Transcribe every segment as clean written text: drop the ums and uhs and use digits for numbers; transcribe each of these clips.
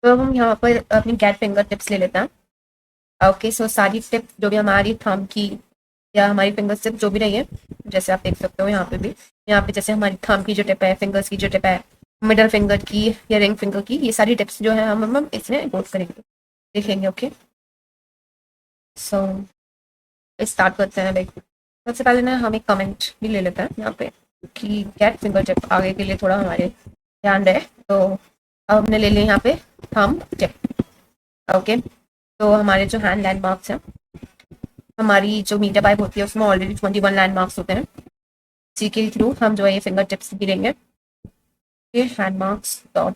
तो अब हम यहाँ पर अपनी गेट फिंगर टिप्स ले लेते हैं। ओके, सो सारी टिप्स जो भी हमारी थंब की या हमारी फिंगर्स टिप जो भी रही है, जैसे आप देख सकते हो यहाँ पे भी, यहाँ पे जैसे हमारी थंब की जो टिप है, फिंगर्स की जो टिप है, मिडल फिंगर की या रिंग फिंगर की, ये सारी टिप्स जो है हम इसमें नोट करेंगे, देखेंगे। ओके, सो स्टार्ट करते हैं। लाइक सबसे पहले ना हम एक कमेंट भी ले लेते हैं यहाँ पे कि गेट फिंगर टिप आगे के लिए थोड़ा हमारे ध्यान रहे। तो अब हमने ले लिया यहाँ पे थंब टिप। ओके, तो हमारे जो हैंड लैंडमार्क्स हैं, हमारी जो मीटर पाइप होती है उसमें ऑलरेडी 21 लैंडमार्क्स होते हैं। इसी के थ्रू हम जो है ये फिंगर टिप्स भी लेंगे। ये hand marks dot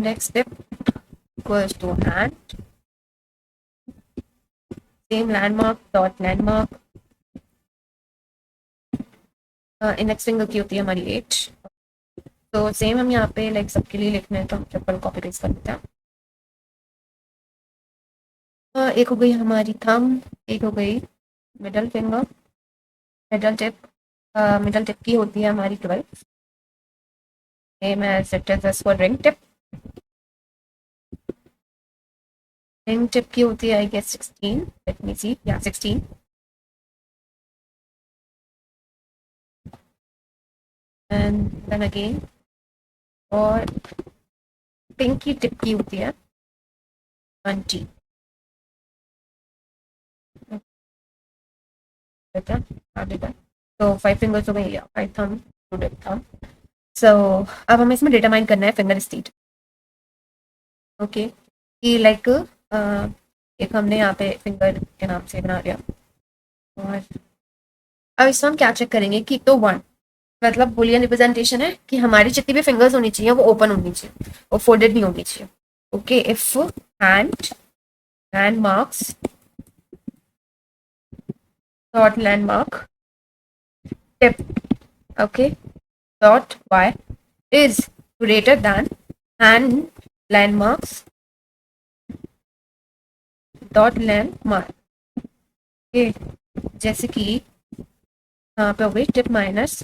next step equals to hand same landmark dot landmark index finger की होती है हमारी 8। तो सेम हम यहाँ पे लाइक सबके लिए लिखना है तो हम ट्रिपल कॉपी पेस्ट कर लेते हैं। एक हो गई हमारी थंब, एक हो गई middle finger, middle tip. Middle tip की होती है हमारी 12, same as it is for ring tip. Ring tip की होती है आई गेस 16, लेट मी सी, या 16। एंड देन अगेन, और पिंक की टिप की होती है 20। तो 5 फिंगर्स हो गई, 5 थंब। सो अब हमें इसमें डिटरमाइन करना है फिंगर स्टेट। ओके, कि लाइक एक हमने यहाँ पे फिंगर के नाम से बना लिया, और अब इसमें हम क्या चेक करेंगे कि तो वन मतलब बुलियन रिप्रेजेंटेशन है कि हमारी जितनी भी फिंगर्स होनी चाहिए वो ओपन होनी चाहिए, वो फोल्डेड नहीं होनी चाहिए। Okay, if hand hand marks dot landmark tip, okay, dot y is greater than hand landmarks dot landmark। Okay, जैसे कि यहाँ पे हो गई टिप माइनस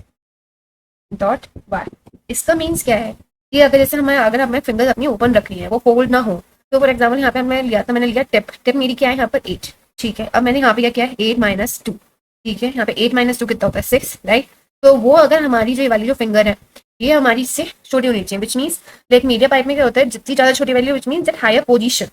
डॉट वाई। इसका मीन्स क्या है कि अगर जैसे हमें अगर हमें फिंगर्स अपनी ओपन रखनी है, वो फोल्ड ना हो, तो फॉर एग्जाम्पल यहाँ पे हमने लिया था, मैंने लिया टिप, टिप मेरी क्या है यहाँ पर 8। ठीक है, अब मैंने यहाँ पे क्या किया है 8 - 2। ठीक है, यहाँ पे 8 - 2 कितना होता है 6, राइट। तो वो अगर हमारी जो ये वाली जो फिंगर है ये हमारी इससे छोटी होनी चाहिए, which means like MediaPipe में क्या होता है, जितनी ज्यादा छोटी वाली which means that higher position.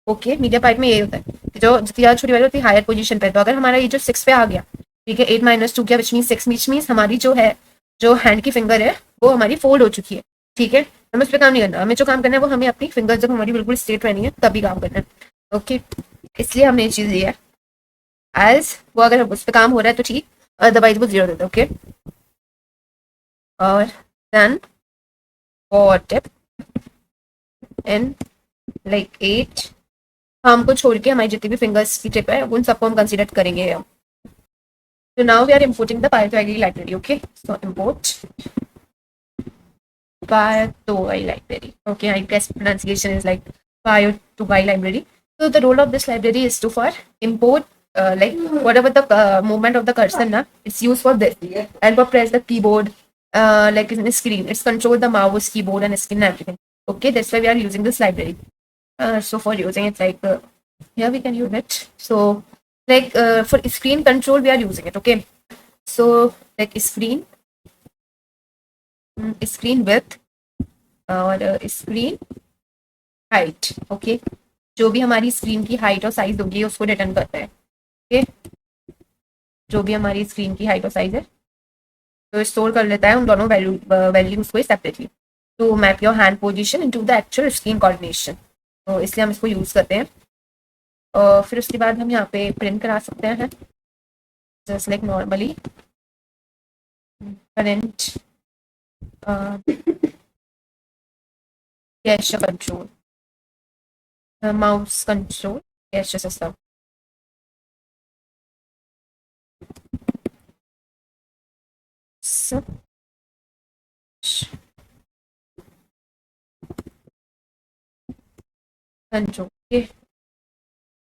Okay, MediaPipe में ये होता है कि जो जितनी ज्यादा छोटी वाली होती है हायर पोजीशन पे। तो अगर हमारा ये जो 6 पे आ गया, ठीक है, 8 - 2 किया विच मीन्स 6, विच मीन्स हमारी जो है जो हैंड की फिंगर है वो हमारी फोल्ड हो चुकी है। ठीक है, हमें उस पर काम नहीं करना, हमें जो काम करना है वो हमें अपनी फिंगर जब हमारी बिल्कुल स्ट्रेट रहनी है तभी काम करना है। ओके, इसलिए हमने ये चीज दी है एज वो, अगर उस पर काम हो रहा है तो ठीक, अदरवाइज वो 0 देता है। ओके, और then for tip in like 8, हमको छोड़ के हमारी जितनी भी फिंगर्स की टिप है उन सबको हम कंसीडर करेंगे। So now we are importing the Python library. Okay, so import PyTorch library. Okay, I guess pronunciation is like PyTorch library. So the role of this library is to for import like whatever the movement of the cursor na, it's used for this, and for press the keyboard like in the screen, it's control the mouse, keyboard and screen and everything. Okay, that's why we are using this library. So for using it, like here we can use it. So like for screen control we are using it. Okay, so like screen width और screen height. Okay, जो भी हमारी screen की height और size होगी उसको return करता है। ओके, जो भी हमारी स्क्रीन की हाइट और साइज है तो स्टोर कर लेता है उन दोनों वैल्यूज को separately to map your hand position into the actual screen coordination. तो इसलिए हम इसको यूज करते हैं। और फिर उसके बाद हम यहाँ पे प्रिंट करा सकते हैं just like normally print gesture control, mouse control, gesture system. So, control, ये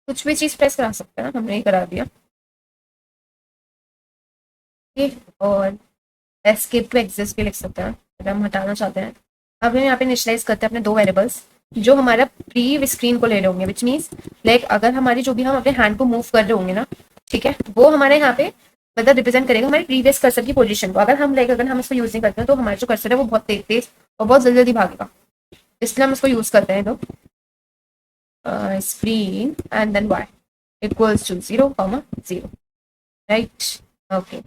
कुछ भी चीज़ प्रेस करा सकते हैं ना, हमने ये करा दिया। ये और एस्केप टू एग्जिस्ट भी लिख सकते हैं अगर हम हटाना चाहते हैं। अब हम यहाँ पे इनिशियलाइज करते हैं अपने दो वेरिएबल्स जो हमारा प्री स्क्रीन को ले रहे होंगे, विच मीन्स लाइक अगर हमारी जो भी हम अपने हैंड को मूव कर रहे होंगे ना, ठीक है, वो हमारे यहाँ पे मतलब रिप्रेजेंट करेगा हमारे प्रीवियस कर्सर की पोजीशन को। अगर हम इसको यूज नहीं करते हैं तो हमारा जो कर्सर है वो बहुत तेज तेज और बहुत जल्दी जल्दी भागेगा, इसलिए हम इसको यूज करते हैं। तो screen and then y equals to 0, 0, right? Okay.